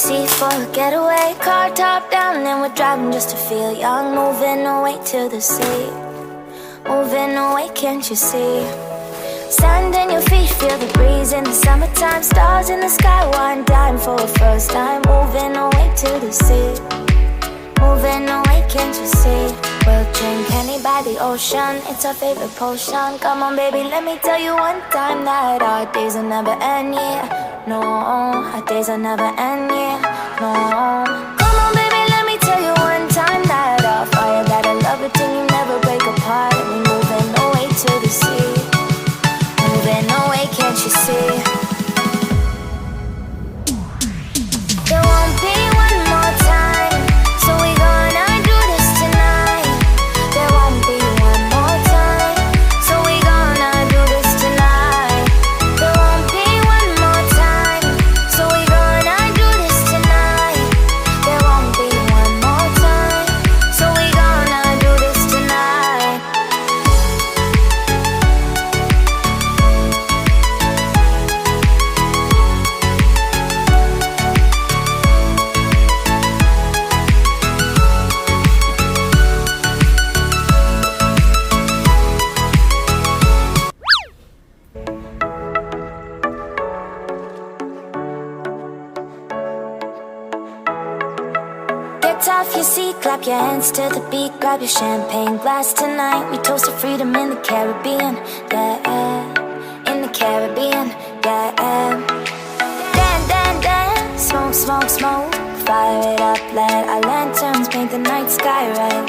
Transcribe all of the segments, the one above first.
sea for a getaway. Car top down and we're driving just to feel young. Moving away to the sea, moving away, can't you see? Sand in your feet, feel the breeze in the summertime. Stars in the sky, one dime for a first time. Moving away to the sea, moving away, can't you see? We'll drink honey by the ocean, it's our favorite potion. Come on baby, let me tell you one time that our days will never end, yeah. No, our days will never end, yeah. No. Come on baby, let me tell you one time that our fire got a love it till you never break apart. And we moving away to the sea, moving away, can't you see? There won't be one more time, so we gonna do this tonight. There won't be one more time, so we gonna do this tonight. There won't be one more time, so we gonna do this tonight. There won't be one more time, so we gonna do this tonight. Get off your seat, clap your hands to the beat. Grab your champagne glass tonight. We toast to freedom in the Caribbean, yeah. In the Caribbean, yeah. Dan, dan, dan, smoke, smoke, smoke. Fire it up, let our lanterns paint the night sky red.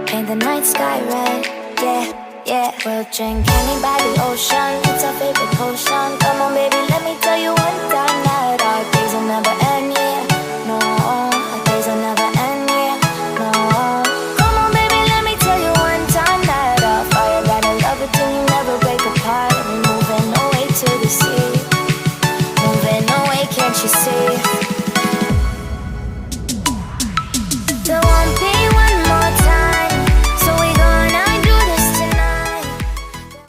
Paint the night sky red, yeah, yeah. We'll drink honey by the ocean, it's our favorite potion. Come on baby, let me tell you one time that our days will never end,